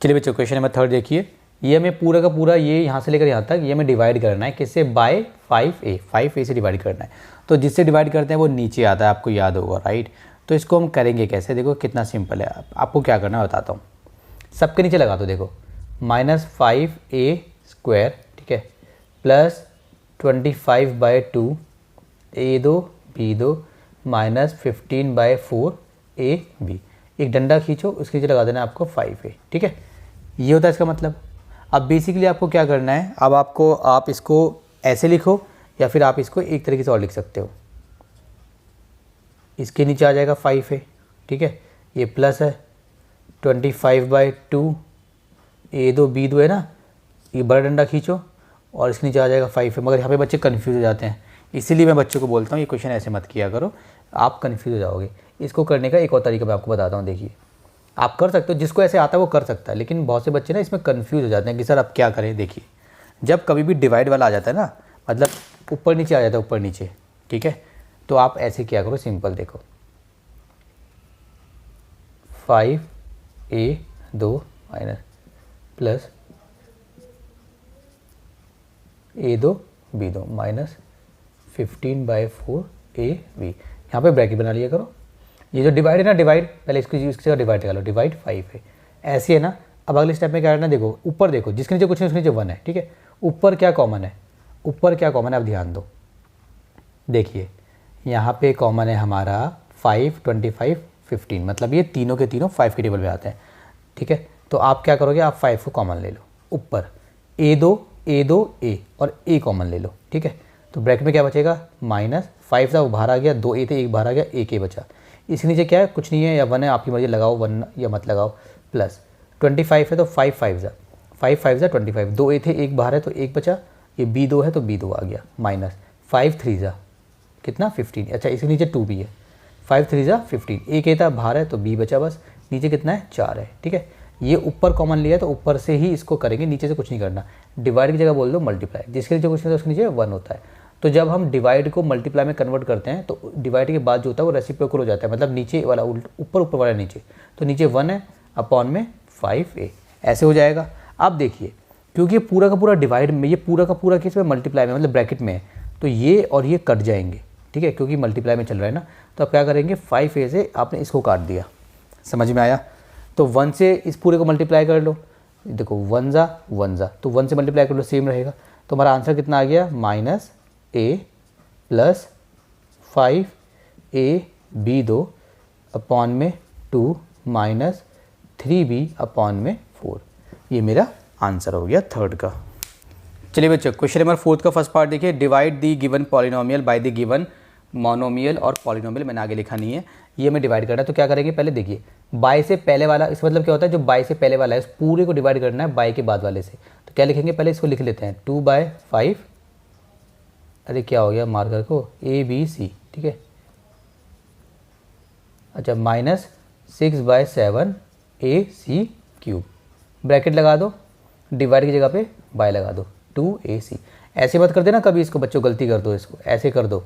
चलिए बच्चों question number 3 देखिए। ये हमें पूरा का पूरा ये यहाँ से लेकर यहाँ तक ये हमें डिवाइड करना है किससे, बाय 5a से डिवाइड करना है। तो जिससे डिवाइड करते हैं वो नीचे आता है, आपको याद होगा राइट। तो इसको हम करेंगे कैसे, देखो कितना सिंपल है। आपको क्या करना है बताता हूँ। सबके नीचे लगा दो, देखो -5a², ठीक है, प्लस 25/2 a2 b2 -15/4ab। एक डंडा खींचो, उसके नीचे लगा देना है आपको 5a, ठीक है। ये होता है इसका मतलब। अब बेसिकली आपको क्या करना है, अब आप इसको ऐसे लिखो या फिर आप इसको एक तरीके से और लिख सकते हो। इसके नीचे आ जाएगा 5a, ठीक है, ये प्लस है 25/2 a2 b2 है ना, ये बड़ा डंडा खींचो और इसके नीचे आ जाएगा 5a। मगर यहाँ पे बच्चे कन्फ्यूज़ हो जाते हैं, इसीलिए मैं बच्चों को बोलता हूँ ये क्वेश्चन ऐसे मत किया करो, आप कन्फ्यूज़ हो जाओगे। इसको करने का एक और तरीका मैं आपको बताता हूँ। देखिए आप कर सकते हो, जिसको ऐसे आता है वो कर सकता है, लेकिन बहुत से बच्चे ना इसमें कन्फ्यूज़ हो जाते हैं कि सर अब क्या करें। देखिए जब कभी भी डिवाइड वाला आ जाता है ना, मतलब ऊपर नीचे आ जाता है, ऊपर नीचे, ठीक है, तो आप ऐसे क्या करो, सिंपल देखो 5a2 plus a2 b2 -15/4ab। यहाँ पे ब्रैकेट बना लिया करो। ये जो डिवाइड है ना, डिवाइड पहले इसकी जगह डिवाइड कर लो, डिवाइड 5 है, ऐसे है ना। अब अगले स्टेप में क्या करना है, देखो ऊपर देखो, जिसके नीचे कुछ नहीं उसके नीचे 1 है, ठीक है। ऊपर क्या कॉमन है, ऊपर क्या कॉमन है, आप ध्यान दो। देखिए यहाँ पे कॉमन है हमारा 5, 25, 15, मतलब ये तीनों के तीनों 5 के टेबल में आते हैं, ठीक है। तो आप क्या करोगे, आप 5 को कॉमन ले लो ऊपर, a2 a और a कॉमन ले लो, ठीक है। तो ब्रैकेट में क्या बचेगा, -5 था वो बाहर आ गया, 2a थे एक बाहर आ गया, एक a बचा। इसके नीचे क्या है, कुछ नहीं है या 1 है, आपकी मर्जी, लगाओ 1 या मत लगाओ, प्लस 25 है तो 5 5 जा 25, 2a थे एक बाहर है तो एक बचा, ये b2 है तो b2 आ गया, -5 3 जा कितना 15। अच्छा इसके नीचे 2 भी है, 5 3 जा 15, एक a था बाहर है तो b बचा, बस नीचे कितना है 4 है, ठीक है। ये ऊपर कॉमन लिया तो ऊपर से ही इसको करेंगे, नीचे से कुछ नहीं करना। डिवाइड की जगह बोल दो मल्टीप्लाई, जिसके नीचे कुछ नहीं था उसके नीचे 1 होता है। तो जब हम डिवाइड को मल्टीप्लाई में कन्वर्ट करते हैं तो डिवाइड के बाद जो होता है वो रेसिप्रोकल हो जाता है, मतलब नीचे वाला ऊपर वाला नीचे, तो नीचे 1 है अपॉन में 5a, ऐसे हो जाएगा। अब देखिए क्योंकि ये पूरा का पूरा डिवाइड में, ये पूरा का पूरा किस में, मल्टीप्लाई में, मतलब ब्रैकेट में है, तो ये और ये कट जाएंगे, ठीक है, क्योंकि मल्टीप्लाई में चल रहा है ना। तो आप क्या करेंगे, 5a से आपने इसको काट दिया, समझ में आया। तो 1 से इस पूरे को मल्टीप्लाई कर लो, देखो 1 जा तो 1 से मल्टीप्लाई कर लो, सेम रहेगा। तो हमारा आंसर कितना आ गया, -a प्लस 5ab2 अपॉन में 2 -3b अपॉन में 4। ये मेरा आंसर हो गया थर्ड का। चलिए बच्चों क्वेश्चन नंबर 4 का फर्स्ट पार्ट देखिए। Divide the given polynomial by the given monomial और पॉलिनोमियल, मैंने आगे लिखा नहीं है, ये हमें डिवाइड करना है। तो क्या करेंगे, पहले देखिए बाय से पहले वाला, इसका मतलब क्या होता है, जो बाय से पहले वाला है उस पूरे को डिवाइड करना है बाय के बाद वाले से। तो क्या लिखेंगे, पहले इसको लिख लेते हैं 2/5, अरे क्या हो गया मार्कर को, ABC, ठीक है। अच्छा -6/7 AC3, ब्रैकेट लगा दो, डिवाइड की जगह पे बाय लगा दो, 2AC। ऐसे मत कर देना कभी, इसको बच्चों गलती कर दो, इसको ऐसे कर दो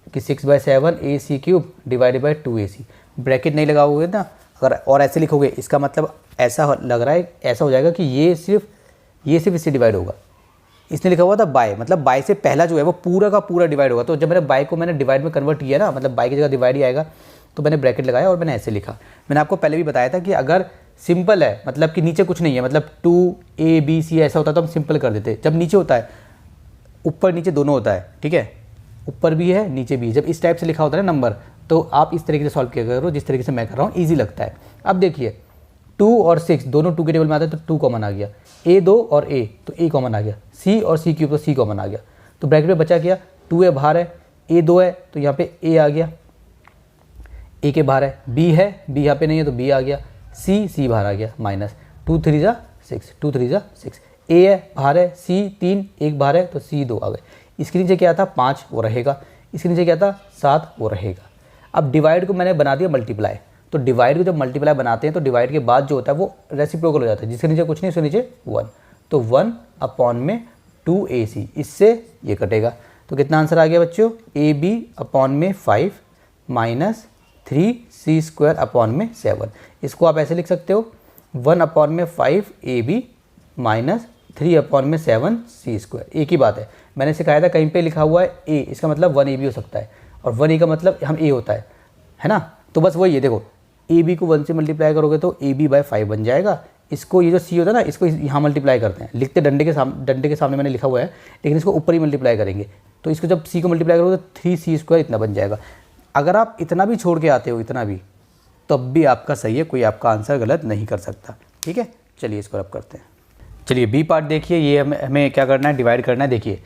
कि 6/7 AC3 divided by 2AC, bracket नहीं लगाओगे ना अगर, और ऐसे लिखोगे, इसका मतलब ऐसा लग रहा है, ऐसा हो जाएगा कि ये सिर्फ इससे डिवाइड होगा। इसने लिखा हुआ था बाय, मतलब बाय से पहला जो है वो पूरा का पूरा डिवाइड होगा। तो जब मैंने बाय को मैंने डिवाइड में कन्वर्ट किया ना, मतलब बाय की जगह डिवाइड ही आएगा, तो मैंने ब्रैकेट लगाया और मैंने ऐसे लिखा। मैंने आपको पहले भी बताया था कि अगर सिंपल है, मतलब कि नीचे कुछ नहीं है, मतलब 2ABC ऐसा होता है तो हम सिंपल कर देते। जब नीचे होता है, ऊपर नीचे दोनों होता है, ठीक है, ऊपर भी है नीचे भी है, जब इस टाइप से लिखा होता है ना नंबर, तो आप इस तरीके से सॉल्व किया करो जिस तरीके से मैं कर रहा हूँ, ईजी लगता है। अब देखिए 2 और 6 दोनों 2 के टेबल में आते हैं तो 2 कॉमन आ गया, A2 और A तो A कॉमन आ गया, C और C क्यूब तो C कॉमन आ गया। तो ब्रैकेट में बचा क्या, 2 है बाहर है, A2 है तो यहाँ पे A आ गया, A के बाहर है, B है, B यहाँ पे नहीं है तो B आ गया, C बाहर आ गया, -2 3 जा 6, 2 3 जा 6, A है बाहर है, C 3 एक बाहर है तो C 2 आ गए। इसके नीचे क्या था 5, वो रहेगा, इसके नीचे क्या था 7, वो रहेगा। अब डिवाइड को मैंने बना दिया मल्टीप्लाई, तो डिवाइड को जब मल्टीप्लाई बनाते हैं तो डिवाइड के बाद जो होता है वो रेसिप्रोकल हो जाता है, जिसके नीचे कुछ नहीं उसके नीचे 1, तो 1 अपॉन में 2AC, इससे ये कटेगा। तो कितना आंसर आ गया बच्चों, AB अपॉन में 5 -3C² अपॉन में 7। इसको आप ऐसे लिख सकते हो 1/5 AB माइनस 3/7 C²। एक ही बात है, मैंने सिखाया था कहीं पे लिखा हुआ है a, इसका मतलब 1AB हो सकता है, और 1a का मतलब हम a होता है ना। तो बस वही है, देखो AB को 1 से मल्टीप्लाई करोगे तो AB/5 बन जाएगा। इसको ये जो C होता है ना, इसको यहाँ मल्टीप्लाई करते हैं, लिखते डंडे के सामने मैंने लिखा हुआ है, लेकिन इसको ऊपर ही मल्टीप्लाई करेंगे। तो इसको जब C को मल्टीप्लाई करोगे तो 3C² इतना बन जाएगा। अगर आप इतना भी छोड़ के आते हो, इतना भी, तब भी आपका सही है, कोई आपका आंसर गलत नहीं कर सकता। ठीक है, चलिए इसको रब करते हैं। चलिए बी पार्ट देखिए, ये हमें क्या करना है, डिवाइड करना है। देखिए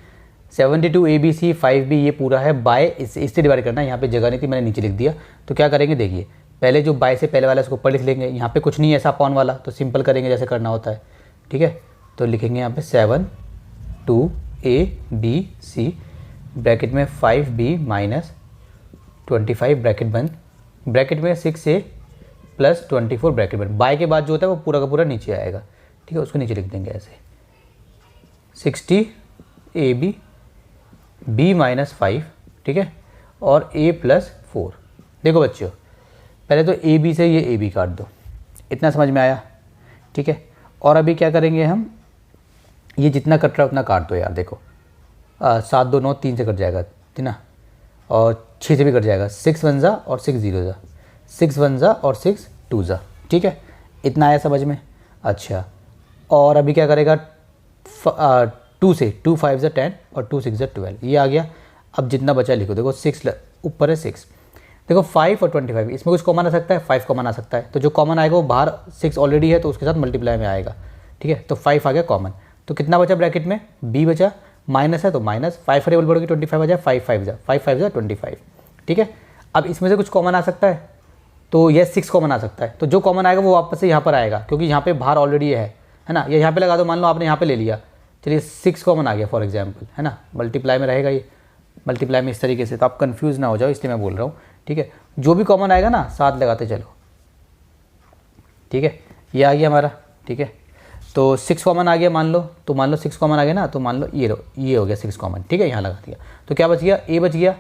72 ABC 5B ये पूरा है बाय, इससे डिवाइड करना है। यहाँ पे जगह नहीं थी, मैंने नीचे लिख दिया। तो क्या करेंगे, देखिए पहले जो बाय से पहले वाला इसको ऊपर लिख लेंगे। यहाँ पे कुछ नहीं है ऐसा अपॉन वाला, तो सिंपल करेंगे जैसे करना होता है। ठीक है, तो लिखेंगे यहाँ पे 72ABC ब्रैकेट में 5B माइनस 25 ब्रैकेट बंद, ब्रैकेट में 6A प्लस 24 ब्रैकेट बंद। बाय के बाद जो होता है वो पूरा का पूरा नीचे आएगा। ठीक है, उसको नीचे लिख देंगे ऐसे 60AB B माइनस 5, ठीक है, और A प्लस 4। देखो बच्चों, पहले तो AB से ये AB काट दो, इतना समझ में आया। ठीक है, और अभी क्या करेंगे हम, ये जितना कट रहा है उतना काट दो यार। देखो 7 2 9 3 से कट जाएगा, ठीक ना, और 6 से भी कट जाएगा। 6 1 जा और 6 0 जा, 6 1 जा और 6 2 जा। ठीक है, इतना आया समझ में। अच्छा, और अभी क्या करेगा, 2 से 2 5 जा 10 और 2 6 जा 12, ये आ गया। अब जितना बचा लिखो, देखो 6 ऊपर है 6, देखो 5 और 25, इसमें कुछ कॉमन आ सकता है, 5 कॉमन आ सकता है। तो जो कॉमन आएगा वो बाहर 6 ऑलरेडी है तो उसके साथ मल्टीप्लाई में आएगा। ठीक है, तो 5 आ गया कॉमन। तो कितना बचा ब्रैकेट में, B बचा, माइनस है तो माइनस 5 टेबल बढ़ोगी 25 आ जाए, 5 5 जा 5 5 जा 25। ठीक है, अब इसमें से कुछ कॉमन आ सकता है, तो ये 6 कॉमन आ सकता है। तो जो कॉमन आएगा वो वापस से यहाँ पर आएगा, क्योंकि यहाँ पे बाहर ऑलरेडी है ना। ये यहाँ पे लगा दो, मान लो आपने यहाँ पे ले लिया, चलिए 6 कॉमन आ गया फॉर एग्जाम्पल, है ना। मल्टीप्लाई में रहेगा ये, मल्टीप्लाई में इस तरीके से, तो आप कंफ्यूज ना हो जाओ, इसलिए मैं बोल रहा हूँ। ठीक है, जो भी कॉमन आएगा ना साथ लगाते चलो। ठीक है, ये आ गया हमारा। ठीक है, तो 6 कॉमन आ गया मान लो, तो मान लो 6 कॉमन आ गया ना, तो मान लो ये हो गया 6 कॉमन। ठीक है, यहाँ लगा दिया, तो क्या बच गया, A बच गया।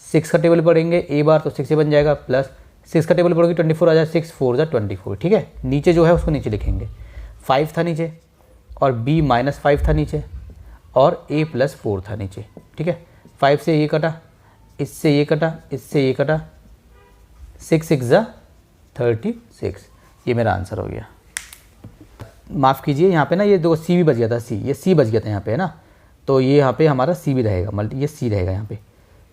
6 का टेबल पढ़ेंगे A बार तो 6 बन जाएगा, प्लस 6 का टेबल पढ़ोगे 24 आ जाए, 6 4 जा 24। ठीक है, नीचे जो है उसको नीचे लिखेंगे, 5 था नीचे, और B माइनस 5 था नीचे, और A प्लस 4 था नीचे। ठीक है, 5 से ये कटा, इससे ये कटा, इससे ये कटा, 6 6 जा 36। ये मेरा आंसर हो गया। माफ़ कीजिए, यहाँ पे ना ये दो C भी बच गया था, ये C बच गया था यहाँ पे, है ना। तो ये यहाँ पे हमारा C भी रहेगा, ये C रहेगा यहाँ पे।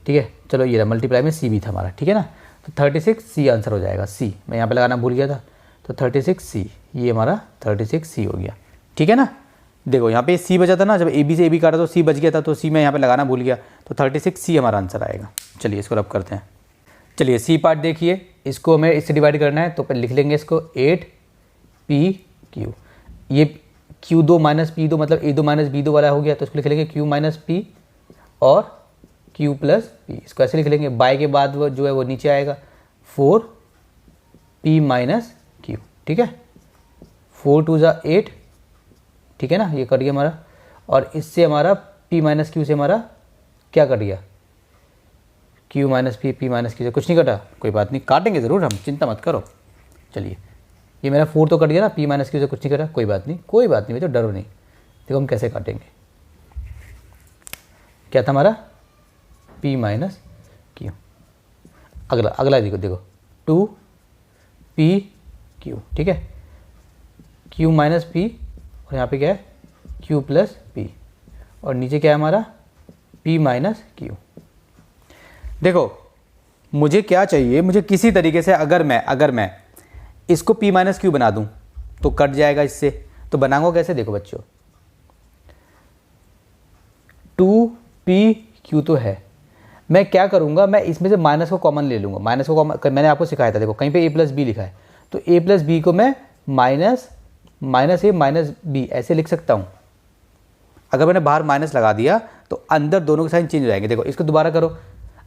ठीक है, चलो ये रहा, मल्टीप्लाई में C भी था हमारा। ठीक है ना, तो 36 C आंसर हो जाएगा। C मैं यहाँ पे लगाना भूल गया था, तो 36 C, ये हमारा 36 C हो गया। ठीक है ना, देखो यहाँ पे C बचा था ना, जब AB से AB काटा तो C बच गया था, तो C मैं यहाँ पे लगाना भूल गया, तो 36 C हमारा आंसर आएगा। चलिए इसको रब करते हैं। चलिए C पार्ट देखिए, इसको हमें इससे डिवाइड करना है, तो पहले लिख लेंगे इसको 8PQ। ये Q2 माइनस P2 मतलब A2 माइनस B2 वाला हो गया, तो इसको लिख लेंगे Q माइनस P और Q प्लस P। इसको ऐसे लिख लेंगे, बाय के बाद वो जो है वो नीचे आएगा 4P माइनस Q। ठीक है, 4 2 जा 8। ठीक है ना, ये कट गया हमारा, और इससे हमारा P माइनस Q से हमारा क्या कट गया, Q minus P minus Q से कुछ नहीं कटा, कोई बात नहीं, काटेंगे ज़रूर हम, चिंता मत करो। चलिए ये मेरा 4 तो कट गया ना, P माइनस Q से कुछ नहीं कटा, कोई बात नहीं, कोई बात नहीं, तो डरो नहीं। देखो हम कैसे काटेंगे, क्या था हमारा P माइनस Q। अगला देखो 2PQ। ठीक है, Q माइनस P, और यहाँ पे क्या है Q प्लस P, और नीचे क्या है हमारा P माइनस Q। देखो मुझे क्या चाहिए, मुझे किसी तरीके से अगर मैं इसको P माइनस Q बना दूं तो कट जाएगा इससे। तो बनाऊंगा कैसे, देखो बच्चों, 2PQ तो है, मैं क्या करूंगा, मैं इसमें से माइनस को कॉमन ले लूँगा। माइनस को कॉमन मैंने आपको सिखाया था, देखो कहीं पे A प्लस B लिखा है, तो A प्लस B को मैं माइनस A माइनस B ऐसे लिख सकता हूँ। अगर मैंने बाहर माइनस लगा दिया तो अंदर दोनों के साइन चेंज हो जाएंगे। देखो इसको दोबारा करो,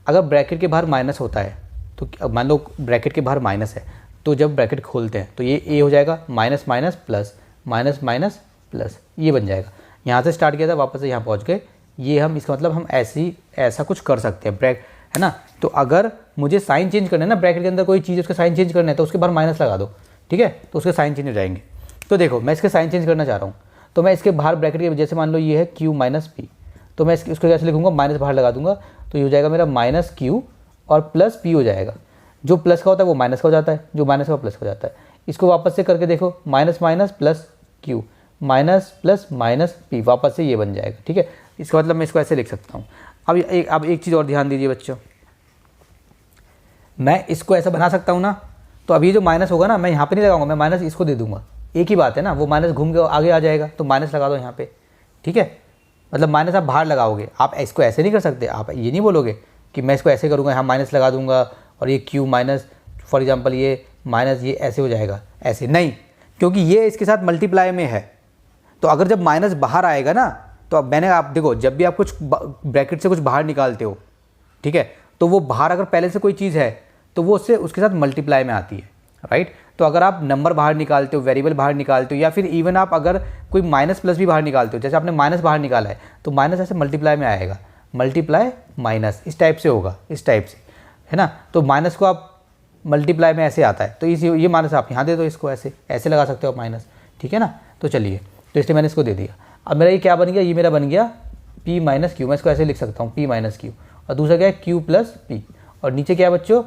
अगर ब्रैकेट के बाहर माइनस होता है तो मान लो ब्रैकेट के बाहर माइनस है, तो जब ब्रैकेट खोलते हैं तो ये A हो जाएगा, minus minus plus, minus minus plus, ये बन जाएगा। यहाँ से स्टार्ट किया था, वापस से यहाँ पहुँच गए। ये हम इसका मतलब हम ऐसा कुछ कर सकते हैं, है ना। तो अगर मुझे साइन चेंज करना है ना, ब्रैकेट के अंदर कोई चीज़ उसका साइन चेंज करना है, तो उसके बाहर माइनस लगा दो, ठीक है, तो उसके साइन चेंज हो जाएंगे। तो देखो मैं इसके साइन चेंज करना चाह रहा हूँ, तो मैं इसके बाहर ब्रैकेट के जैसे मान लो ये है क्यू माइनस पी, तो मैं इसको कैसे लिखूंगा, माइनस बाहर लगा दूंगा, तो ये हो जाएगा मेरा माइनस क्यू और प्लस पी हो जाएगा। जो प्लस का होता है वो माइनस का हो जाता है, जो माइनस का प्लस का हो जाता है। इसको वापस से करके देखो, minus minus plus Q minus plus minus P, वापस से ये बन जाएगा। ठीक है, इसका मतलब मैं इसको ऐसे लिख सकता हूँ। अब एक चीज़ और ध्यान दीजिए बच्चों, मैं इसको ऐसा बना सकता हूँ ना, तो अभी जो माइनस होगा ना मैं यहाँ पे नहीं लगाऊंगा, मैं माइनस इसको दे दूंगा। एक ही बात है ना, वो माइनस घूम के आगे आ जाएगा, तो माइनस लगा दो यहाँ पे। ठीक है, मतलब माइनस आप बाहर लगाओगे, आप इसको ऐसे नहीं कर सकते। आप ये नहीं बोलोगे कि मैं इसको ऐसे करूँगा, यहाँ माइनस लगा दूंगा और ये क्यू माइनस, फॉर एग्जाम्पल ये माइनस ये ऐसे हो जाएगा, ऐसे नहीं, क्योंकि ये इसके साथ मल्टीप्लाई में है। तो अगर जब माइनस बाहर आएगा ना, तो अब मैंने आप देखो, जब भी आप कुछ ब्रैकेट से कुछ बाहर निकालते हो, ठीक है, तो वो बाहर अगर पहले से कोई चीज़ है तो वो उसके साथ मल्टीप्लाई में आती है, राइट। तो अगर आप नंबर बाहर निकालते हो, वेरिएबल बाहर निकालते हो, या फिर इवन आप अगर कोई माइनस प्लस भी बाहर निकालते हो, जैसे आपने माइनस बाहर निकाला है तो माइनस ऐसे मल्टीप्लाई में आएगा, मल्टीप्लाई माइनस इस टाइप से होगा, इस टाइप से, है ना। तो माइनस को आप मल्टीप्लाई में ऐसे आता है, तो ये माइनस आप यहाँ दे दो, इसको ऐसे ऐसे लगा सकते हो आप माइनस, ठीक है ना। तो चलिए, तो इसलिए मैंने इसको दे दिया। अब मेरा ये क्या बन गया, ये मेरा बन गया p माइनस क्यू, मैं इसको ऐसे लिख सकता हूँ p माइनस क्यू, और दूसरा क्या है q प्लस पी, और नीचे क्या है बच्चों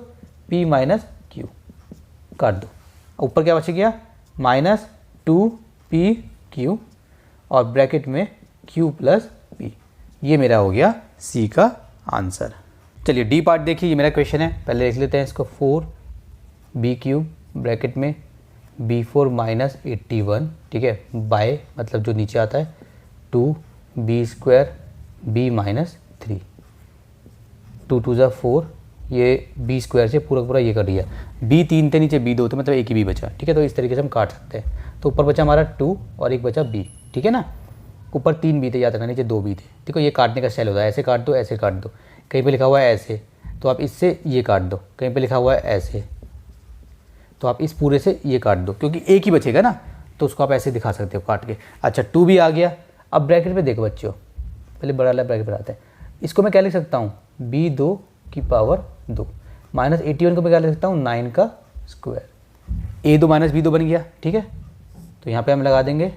p माइनस क्यू, काट दो। ऊपर क्या बच गया माइनस 2pq और ब्रैकेट में q प्लस पी। ये मेरा हो गया C का आंसर। चलिए डी पार्ट देखिए, ये मेरा क्वेश्चन है, पहले लिख लेते हैं इसको। 4b³ ब्रैकेट में b4 माइनस 81, ठीक है, बाय मतलब जो नीचे आता है 2b² b माइनस 3, 2 2 ज़ा 4, ये b² से पूरा ये कर दिया। b 3 थे नीचे b 2 थे, मतलब एक ही b बचा, ठीक है। तो इस तरीके से हम काट सकते हैं। तो ऊपर बचा हमारा 2 और एक बचा b, ठीक है ना। ऊपर 3 b थे याद रखना, नीचे 2 b थे। देखो ये काटने का स्टाइल होता है, ऐसे काट दो, ऐसे काट दो। कहीं पे लिखा हुआ है ऐसे, तो आप इससे ये काट दो। कहीं पे लिखा हुआ है ऐसे, तो आप इस पूरे से ये काट दो, क्योंकि एक ही बचेगा ना, तो उसको आप ऐसे दिखा सकते हो काट के। अच्छा 2 भी आ गया। अब ब्रैकेट में देखो बच्चों, पहले बड़ा वाला ब्रैकेट पर आते हैं। इसको मैं क्या लिख सकता हूँ, b2 की पावर 2 माइनस 81 को मैं क्या लिख सकता हूँ 9 का स्क्वायर। a2 माइनस b2 बन गया, ठीक है। तो यहाँ पे हम लगा देंगे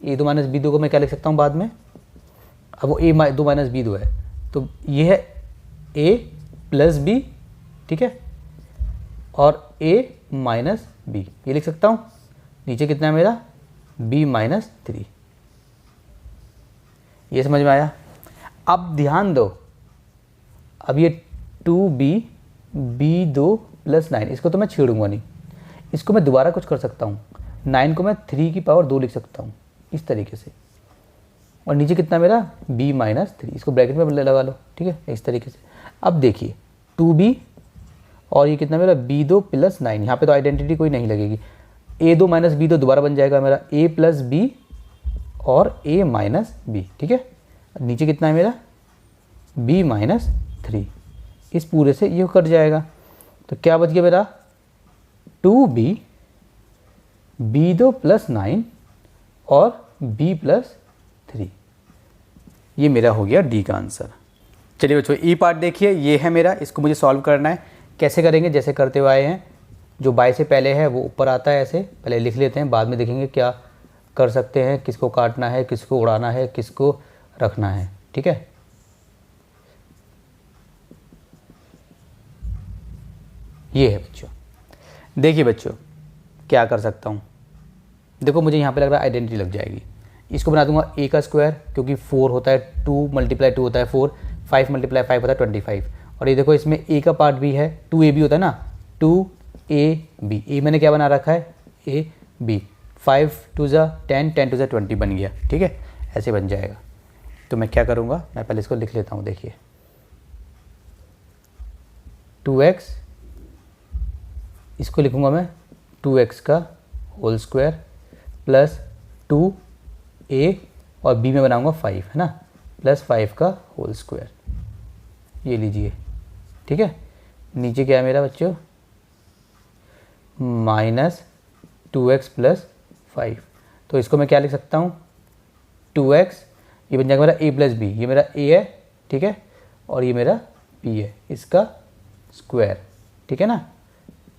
a2 माइनस b2 को मैं क्या लिख सकता हूँ बाद में। अब वो a2 माइनस b2 है, तो ये है a प्लस b, ठीक है, और a माइनस b, ये लिख सकता हूँ। नीचे कितना है मेरा b माइनस 3। ये समझ में आया। अब ध्यान दो, अब ये 2b b2 प्लस 9, इसको तो मैं छेड़ूंगा नहीं, इसको मैं दोबारा कुछ कर सकता हूँ। 9 को मैं 3 की पावर 2 लिख सकता हूँ इस तरीके से, और नीचे कितना मेरा b माइनस 3, इसको ब्रैकेट में लगा लो, ठीक है, इस तरीके से। अब देखिए 2b और ये कितना मेरा b2 प्लस 9, यहाँ पे तो आइडेंटिटी कोई नहीं लगेगी। a2 माइनस b2 दोबारा बन जाएगा मेरा a प्लस b और a माइनस b, ठीक है। नीचे कितना है मेरा b माइनस 3, इस पूरे से ये कट जाएगा। तो क्या बच गया मेरा 2b b2 प्लस 9 और b प्लस 3। ये मेरा हो गया डी का आंसर। चलिए बच्चों ई पार्ट देखिए, ये है मेरा, इसको मुझे सॉल्व करना है। कैसे करेंगे, जैसे करते हुए आए हैं। जो बाय से पहले है वो ऊपर आता है, ऐसे पहले लिख लेते हैं, बाद में देखेंगे क्या कर सकते हैं, किसको काटना है, किसको उड़ाना है, किसको रखना है, ठीक है। ये है बच्चों, देखिए बच्चों क्या कर सकता हूँ। देखो मुझे यहाँ पे लग रहा है आइडेंटिटी लग जाएगी। इसको बना दूंगा a का स्क्वायर, क्योंकि 4 होता है, 2 मल्टीप्लाई 2 होता है 4, 5 मल्टीप्लाई 5 होता है 25। और ये देखो इसमें a का पार्ट भी है, 2ab होता है ना, 2ab, a मैंने क्या बना रखा है ab, 5 2 ज़ा 10, 10 2 ज़ा 20 बन गया, ठीक है, ऐसे बन जाएगा। तो मैं क्या करूँगा, मैं पहले इसको लिख लेता हूँ। देखिए 2x, इसको लिखूँगा मैं 2x का होल स्क्वायर प्लस 2a और b में बनाऊँगा 5, है ना, प्लस 5 का होल स्क्वायर, ये लीजिए, ठीक है। नीचे क्या है मेरा बच्चों माइनस 2x प्लस 5, तो इसको मैं क्या लिख सकता हूँ 2x, ये बन जाएगा मेरा a प्लस b, ये मेरा a है, ठीक है, और ये मेरा b है, इसका स्क्वायर, ठीक है ना,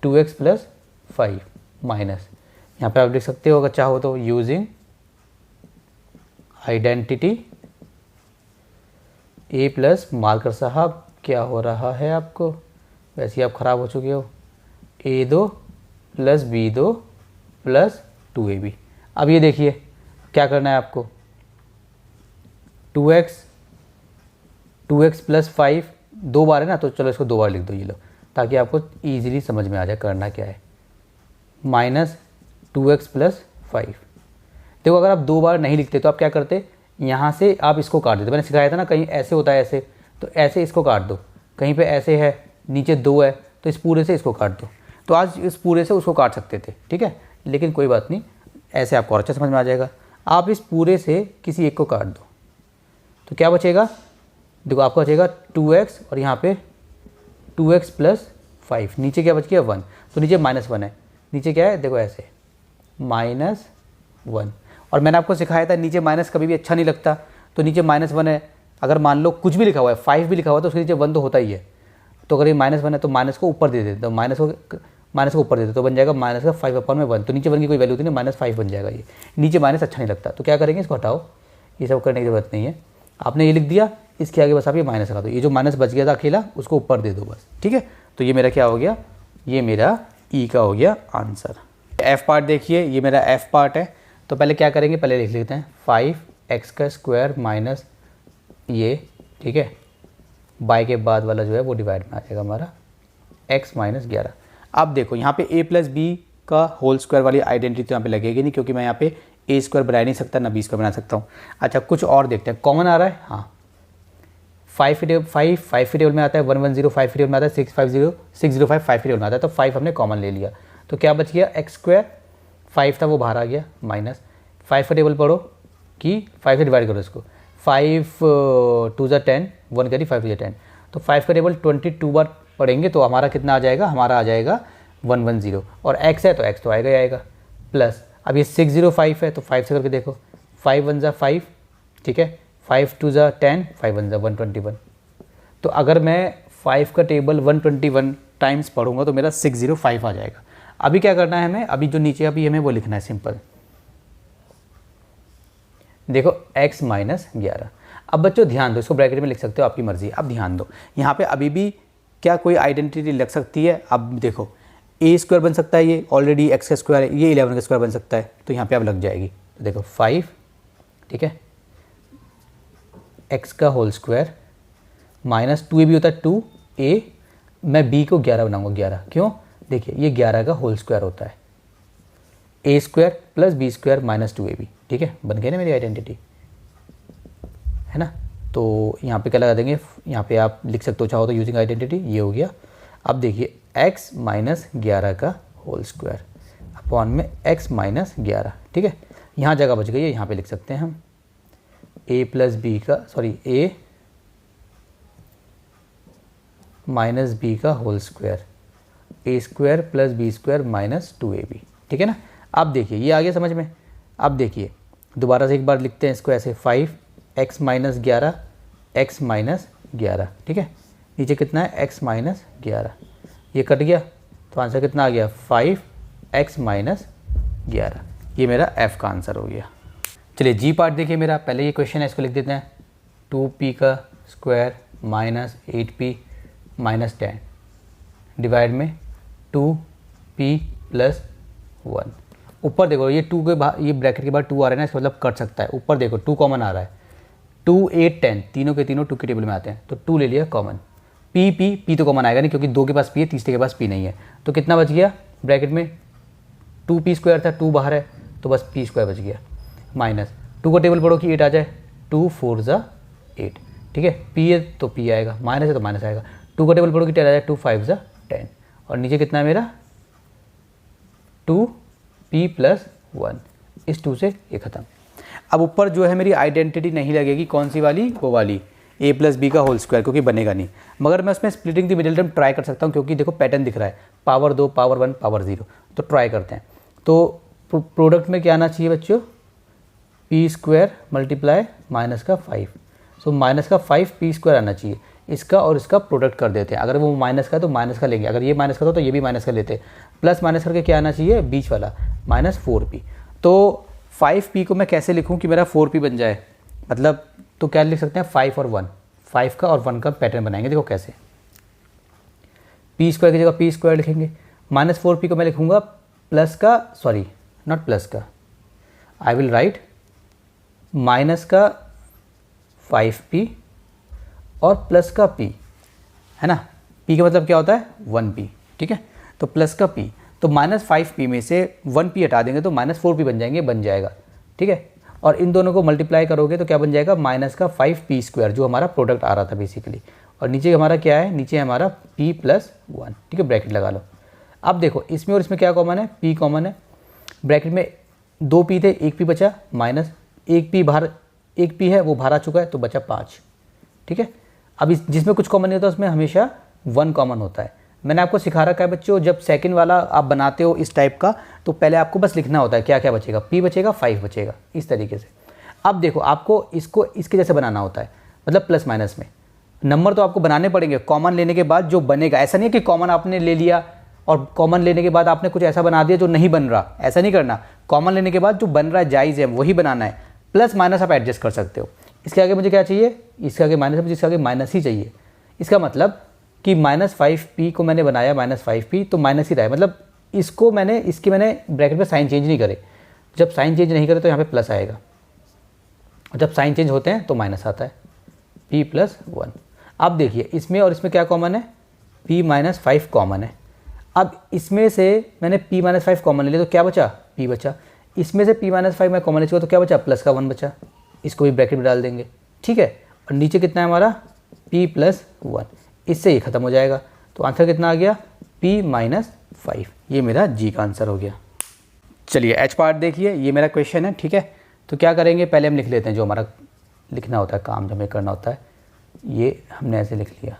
2x प्लस 5 माइनस यहाँ पे आप लिख सकते हो अगर चाहो तो, यूजिंग आइडेंटिटी ए प्लस मार्कर साहब क्या हो रहा है आपको, वैसे ही आप ख़राब हो चुके हो, A2 plus B2 plus 2AB। अब ये देखिए क्या करना है आपको, 2x प्लस 5 दो बार है ना, तो चलो इसको दो बार लिख दो ये लो, ताकि आपको ईजिली समझ में आ जाए करना क्या है। Minus 2x plus 5। देखो अगर आप दो बार नहीं लिखते तो आप क्या करते, यहाँ से आप इसको काट देते। मैंने सिखाया था ना, कहीं ऐसे होता है ऐसे, तो ऐसे इसको काट दो, कहीं पे ऐसे है नीचे 2 है तो इस पूरे से इसको काट दो। तो आज इस पूरे से उसको काट सकते थे, ठीक है, लेकिन कोई बात नहीं, ऐसे आपको और अच्छा समझ में आ जाएगा। आप इस पूरे से किसी एक को काट दो तो क्या बचेगा, देखो आपका बचेगा 2x और यहाँ पे 2x प्लस 5, नीचे क्या बच गया 1, तो नीचे -1 है, नीचे क्या है देखो ऐसे -1। और मैंने आपको सिखाया था नीचे माइनस कभी भी अच्छा नहीं लगता, तो नीचे -1 है, अगर मान लो कुछ भी लिखा हुआ है 5 भी लिखा हुआ है तो उसके नीचे 1 तो होता ही है। तो अगर ये -1 है तो माइनस को ऊपर दे देते, तो माइनस को ऊपर दे देते तो बन जाएगा -5/1, तो नीचे 1 की कोई वैल्यू नहीं, -5 बन जाएगा। ये नीचे माइनस अच्छा नहीं लगता, तो क्या करेंगे, इसको हटाओ, ये सब करने की जरूरत नहीं है। आपने ये लिख दिया, इसके आगे बस आप ये माइनस लगा दो, ये जो माइनस बच गया था अकेला उसको ऊपर दे दो बस, ठीक है। तो ये मेरा क्या हो गया, ये मेरा ई का हो गया आंसर। एफ पार्ट देखिए, ये मेरा एफ पार्ट है। तो पहले क्या करेंगे, पहले लिख लेते हैं 5x का स्क्वायर माइनस ये, ठीक है, बाय के बाद वाला जो है वो डिवाइड में आ जाएगा हमारा x माइनस 11। अब देखो यहाँ पे a प्लस बी का होल स्क्वायर वाली आइडेंटिटी तो यहाँ पे लगेगी नहीं, क्योंकि मैं यहाँ पे a स्क्वायर बना नहीं सकता ना b स्क्वायर बना सकता हूँ। अच्छा कुछ और देखते हैं, कॉमन आ रहा है, हाँ 5 के टेबल में आता है, 110 5 के टेबल में आता है, 605 5 के टेबल में आता है, तो 5 हमने कॉमन ले लिया। तो क्या बच गया, एक्स स्क्वायर 5 था वो बाहर आ गया, माइनस 5 का टेबल पढ़ो कि 5 से डिवाइड करो इसको, 5 2 ज़ा 10, 1 करी 5 2 ज़ा 10, तो 5 का टेबल 22 बार पढ़ेंगे तो हमारा कितना आ जाएगा, हमारा आ जाएगा 110, और x है तो x तो आएगा ही आएगा, प्लस अब ये 605 है तो 5 से करके देखो, 5 1 ज़ा 5, ठीक है, 5 2 ज़ा 10, 5 1 ज़ा 121। तो अगर मैं 5 का टेबल 121 टाइम्स पढ़ूंगा तो मेरा 605 आ जाएगा। अभी क्या करना है हमें, अभी जो नीचे अभी हमें वो लिखना है सिंपल, देखो x माइनस 11। अब बच्चों ध्यान दो, इसको ब्रैकेट में लिख सकते हो, आपकी मर्जी। अब ध्यान दो, यहाँ पे अभी भी क्या कोई आइडेंटिटी लग सकती है। अब देखो a स्क्वायर बन सकता है, ये ऑलरेडी x का स्क्वायर है, ये 11 का स्क्वायर बन सकता है, तो यहाँ पे अब लग जाएगी। तो देखो 5, ठीक है, x का होल स्क्वायर माइनस 2a भी होता है 2a, मैं b को 11 बनाऊंगा, 11 क्यों, देखिए ये 11 का होल स्क्वायर होता है, a square plus b square minus 2ab, ठीक है, बन गई ना मेरी आइडेंटिटी, है ना। तो यहाँ पे क्या लगा देंगे, यहाँ पे आप लिख सकते हो चाहो तो यूजिंग आइडेंटिटी, ये हो गया। अब देखिए x माइनस 11 का होल स्क्वायर अपॉन में x माइनस 11, ठीक है, यहाँ जगह बच गई है, यहाँ पे लिख सकते हैं हम a प्लस बी का, सॉरी a माइनस बी का whole square, a square plus B square minus 2ab, ठीक है ना। अब देखिए ये आ गया समझ में। अब देखिए दोबारा से एक बार लिखते हैं इसको ऐसे, 5x माइनस 11, x माइनस 11, ठीक है, नीचे कितना है x माइनस 11, ये कट गया तो आंसर कितना आ गया, 5x माइनस 11। ये मेरा f का आंसर हो गया। चलिए जी पार्ट देखिए मेरा, पहले ये क्वेश्चन है, इसको लिख देते हैं, 2p का square minus 8p minus 10 divide में 2p प्लस 1। ऊपर देखो ये 2 के बाद, ये ब्रैकेट के बाद 2 आ रहा है ना, इसका मतलब कट सकता है। ऊपर देखो 2 कॉमन आ रहा है, 2 8 10 तीनों के तीनों 2 के टेबल में आते हैं, तो 2 ले लिया कॉमन। p तो कॉमन आएगा नहीं, क्योंकि 2 के पास p है, तीसरे के पास p नहीं है, तो कितना बच गया ब्रैकेट में, 2p स्क्वायर था, 2 बाहर है तो बस p स्क्वायर बच गया, माइनस 2 का टेबल पढ़ो कि 8 आ जाए, 2 4 ज़ा 8, ठीक है, p है तो p आएगा, माइनस है तो माइनस आएगा, 2 का टेबल पढ़ो कि 10 आ जाए, 2 5 ज़ा 10, और नीचे कितना है मेरा 2p प्लस 1, इस 2 से ये खत्म। अब ऊपर जो है मेरी आइडेंटिटी नहीं लगेगी, कौन सी वाली, वो वाली a प्लस बी का होल स्क्वायर, क्योंकि बनेगा नहीं, मगर मैं उसमें splitting the middle term try कर सकता हूँ, क्योंकि देखो पैटर्न दिख रहा है, पावर 2 पावर 1 पावर 0, तो ट्राई करते हैं। तो प्रोडक्ट में क्या आना चाहिए बच्चों, p स्क्वायर मल्टीप्लाई माइनस का 5, सो माइनस का 5p स्क्वायर आना चाहिए। इसका और इसका प्रोडक्ट कर देते हैं, अगर वो माइनस का है तो माइनस का लेंगे, अगर ये माइनस का था तो ये भी माइनस का लेते हैं, प्लस माइनस करके क्या आना चाहिए, बीच वाला -4p। तो 5p को मैं कैसे लिखूं कि मेरा 4p बन जाए, मतलब तो क्या लिख सकते हैं 5 और 1, 5 का और 1 का पैटर्न बनाएंगे। देखो कैसे, p स्क्वायर की जगह p स्क्वायर लिखेंगे, -4p को मैं लिखूंगा प्लस का, सॉरी नॉट प्लस का, आई विल राइट माइनस का 5p और प्लस का p, है ना। p का मतलब क्या होता है 1p, ठीक है। तो प्लस का p, तो -5p में से 1p हटा देंगे तो -4p बन जाएंगे, बन जाएगा, ठीक है। और इन दोनों को मल्टीप्लाई करोगे तो क्या बन जाएगा माइनस का 5p स्क्वायर, जो हमारा प्रोडक्ट आ रहा था बेसिकली। और नीचे हमारा क्या है, नीचे हमारा p + 1, ठीक है, ब्रैकेट लगा लो। अब देखो इसमें और इसमें क्या कॉमन है, p कॉमन है, ब्रैकेट में 2p थे, 1p बचा, माइनस 1p बाहर, 1p है वो बाहर आ चुका है तो बचा 5, ठीक है। अब इस जिसमें कुछ कॉमन नहीं होता उसमें हमेशा 1 कॉमन होता है। मैंने आपको सिखा रखा है बच्चों, जब सेकंड वाला आप बनाते हो इस टाइप का तो पहले आपको बस लिखना होता है क्या क्या बचेगा, p बचेगा, 5 बचेगा, इस तरीके से। अब देखो आपको इसको इसके जैसे बनाना होता है, मतलब प्लस माइनस में नंबर तो आपको बनाने पड़ेंगे कॉमन लेने के बाद जो बनेगा। ऐसा नहीं है कि कॉमन आपने ले लिया और कॉमन लेने के बाद आपने कुछ ऐसा बना दिया जो नहीं बन रहा, ऐसा नहीं करना। कॉमन लेने के बाद जो बन रहा है जायज़ है वही बनाना है, प्लस माइनस आप एडजस्ट कर सकते हो। इसके आगे मुझे क्या चाहिए, इसके आगे माइनस, मुझे इसके आगे माइनस ही चाहिए। इसका मतलब कि -5p को मैंने बनाया -5p तो माइनस ही रहा है, मतलब इसको मैंने ब्रैकेट में साइन चेंज नहीं करे। जब साइन चेंज नहीं करे तो यहाँ पे प्लस आएगा, और जब साइन चेंज होते हैं तो माइनस आता है, p + 1। अब देखिए इसमें और इसमें क्या कॉमन है, p - 5 कॉमन है। अब इसमें से मैंने p - 5 कॉमन ले लिया तो क्या बचा, p बचा। इसमें से p - 5 मैं कॉमन ले चुका तो क्या बचा, प्लस का 1 बचा, इसको भी ब्रैकेट में डाल देंगे, ठीक है। और नीचे कितना है हमारा p + 1, इससे ये खत्म हो जाएगा। तो आंसर कितना आ गया, p - 5। ये मेरा जी का आंसर हो गया। चलिए एच पार्ट देखिए, ये मेरा क्वेश्चन है, ठीक है। तो क्या करेंगे, पहले हम लिख लेते हैं जो हमारा लिखना होता है, काम जो हमें करना होता है। ये हमने ऐसे लिख लिया,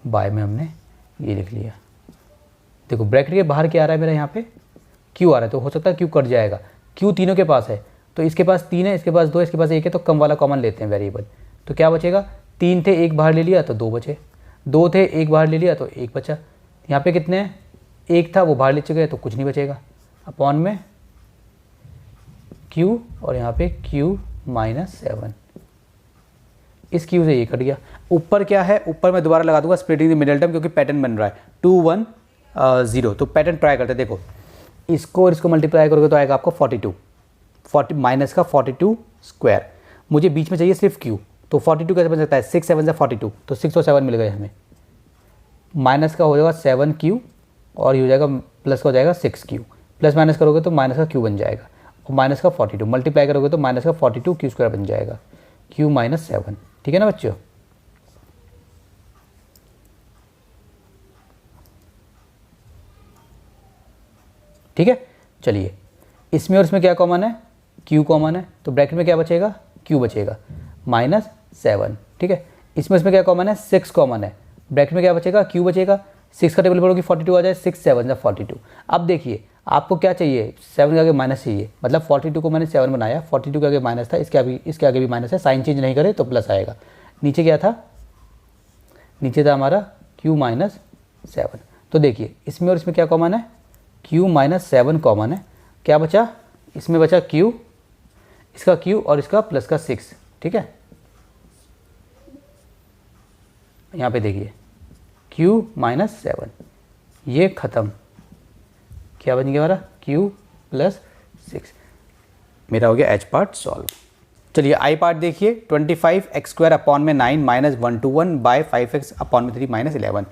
बाय में हमने ये लिख लिया। देखो ब्रैकेट के बाहर क्या आ रहा है मेरा, यहाँ पे क्यू आ रहा है, तो हो सकता है क्यू कट जाएगा। क्यू तीनों के पास है, तो इसके पास 3 है, इसके पास 2, इसके पास 1 है, तो कम वाला कॉमन लेते हैं वेरिएबल। तो क्या बचेगा, 3 थे 1 बाहर ले लिया तो 2 बचे, 2 थे 1 बाहर ले लिया तो 1 बचा। यहाँ पे कितने हैं, 1 था वो बाहर ले चुके हैं तो कुछ नहीं बचेगा, अपॉन में q, और यहाँ पे q - 7, इस q से ये कट गया। ऊपर क्या है, ऊपर मैं दोबारा लगा दूंगा स्प्लिटिंग द मिडल टर्म, क्योंकि पैटर्न बन रहा है 2 1 0। तो पैटर्न ट्राई करते हैं, देखो इसको और इसको मल्टीप्लाई करोगे तो आएगा आपको 42, 40 माइनस का 42 स्क्वायर। मुझे बीच में चाहिए सिर्फ q, तो 42 कैसे बन सकता है, 6 7 से 42, तो 6 और 7 मिल गए हमें। माइनस का हो जाएगा 7q और ये हो जाएगा प्लस का हो जाएगा 6q, प्लस माइनस करोगे तो माइनस का q बन जाएगा, और माइनस का 42 मल्टीप्लाई करोगे तो माइनस का 42 q स्क्वायर बन जाएगा, q - 7, ठीक है ना बच्चों। ठीक है, चलिए इसमें और इसमें क्या कॉमन है, q कॉमन है, तो ब्रैकेट में क्या बचेगा, q बचेगा -7, ठीक है। इसमें इसमें क्या कॉमन है, 6 कॉमन है, ब्रैकेट में क्या बचेगा, q बचेगा। 6 का टेबल पढ़ोगे 42 आ जाए, 6 7 जा 42। अब देखिए आपको क्या चाहिए, 7 के आगे माइनस चाहिए, मतलब 42 को मैंने 7 बनाया, 42 के आगे माइनस था, इसके आगे भी माइनस है, साइन चेंज नहीं करे तो प्लस आएगा। नीचे क्या था, नीचे था हमारा q - 7। तो देखिए इसमें और इसमें क्या कॉमन है, q - 7 कॉमन है। क्या बचा, इसमें बचा q, इसका q और इसका प्लस का 6, ठीक है। यहाँ पे देखिए q - 7, ये ख़त्म, क्या बन गया हमारा q + 6। मेरा हो गया h पार्ट सॉल्व। चलिए i पार्ट देखिए, 25x² अपॉन में 9 -121 बाय 5x अपॉन में 3 -11।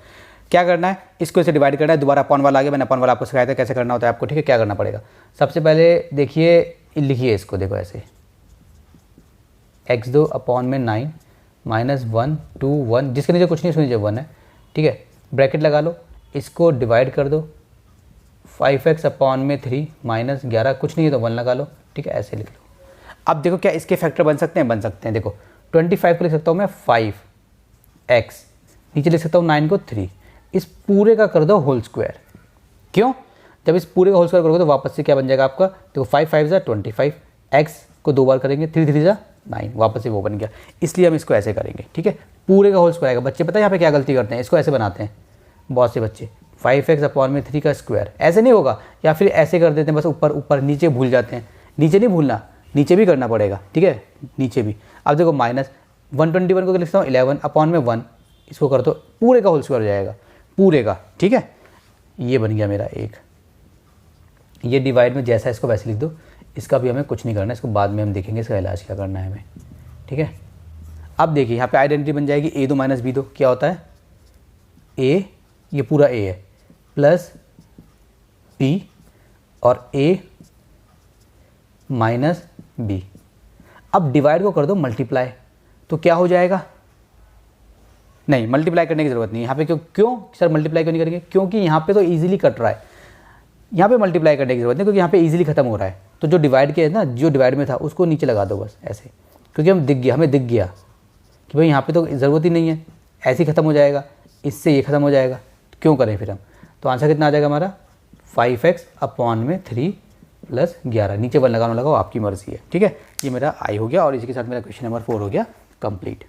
क्या करना है, इसको इसे डिवाइड करना है। दोबारा अपॉन वाला आ गया, मैंने अपॉन वाला आपको सिखाया था कैसे करना होता है आपको, ठीक है। क्या करना पड़ेगा, सबसे पहले देखिए लिखिए इसको, देखो ऐसे x2 अपॉन में 9 -121, जिसके नीचे कुछ नहीं, उसके नीचे 1 है, ठीक है। ब्रैकेट लगा लो, इसको डिवाइड कर दो, 5x अपॉन में 3 -11, कुछ नहीं है तो 1 लगा लो, ठीक है, ऐसे लिख लो। अब देखो क्या इसके फैक्टर बन सकते हैं, बन सकते हैं। देखो 25 को लिख सकता हूँ मैं 5x, नीचे लिख सकता हूँ 9 को 3, इस पूरे का कर दो होल स्क्वायर। क्यों, जब इस पूरे का होल स्क्वायर करोगे तो वापस से क्या बन जाएगा आपका, देखो 5 5 जा 25, x को 2 बार करेंगे, 3 3 जा 9, वापस से वो बन गया। इसलिए हम इसको ऐसे करेंगे, ठीक है, पूरे का होल स्क्वायर आएगा। बच्चे पता है यहाँ पे क्या गलती करते हैं, इसको ऐसे बनाते हैं बहुत से बच्चे, 5x अपॉन में 3 का स्क्वायर, ऐसे नहीं होगा, या फिर ऐसे कर देते हैं बस ऊपर ऊपर, नीचे भूल जाते हैं, नीचे नहीं भूलना, नीचे भी करना पड़ेगा, ठीक है, नीचे भी। अब देखो माइनस 121 को लिखता हूँ 11 अपॉन में 1, इसको कर दो, पूरे का होल स्क्वायर हो जाएगा, पूरे का, ठीक है। ये बन गया मेरा 1। ये डिवाइड में जैसा इसको वैसे लिख दो, इसका भी हमें कुछ नहीं करना, इसको बाद में हम देखेंगे इसका इलाज क्या करना है हमें, ठीक है। अब देखिए यहाँ पे आइडेंटिटी बन जाएगी a2 माइनस b2, क्या होता है a, ये पूरा a है, प्लस b और a माइनस b। अब डिवाइड को कर दो मल्टीप्लाई, तो क्या हो जाएगा, नहीं मल्टीप्लाई करने की ज़रूरत नहीं है यहाँ पे, क्यों सर मल्टीप्लाई क्यों नहीं करेंगे, क्योंकि यहाँ पे तो ईजिली कट रहा है, यहाँ पे मल्टीप्लाई करने की ज़रूरत नहीं, क्योंकि यहाँ पे ईजिली खत्म हो रहा है। तो जो डिवाइड के है ना, जो डिवाइड में था उसको नीचे लगा दो बस ऐसे, क्योंकि हमें दिख गया कि भाई यहाँ पे तो ज़रूरत ही नहीं है, ऐसे ही ख़त्म हो जाएगा, इससे ये ख़त्म हो जाएगा, क्यों करें फिर हम। तो आंसर कितना आ जाएगा हमारा 5x अपॉन में 3 प्लस 11, नीचे 1 लगाओ, आपकी मर्जी है, ठीक है। ये मेरा आई हो गया और इसी के साथ मेरा क्वेश्चन नंबर 4 हो गया कंप्लीट।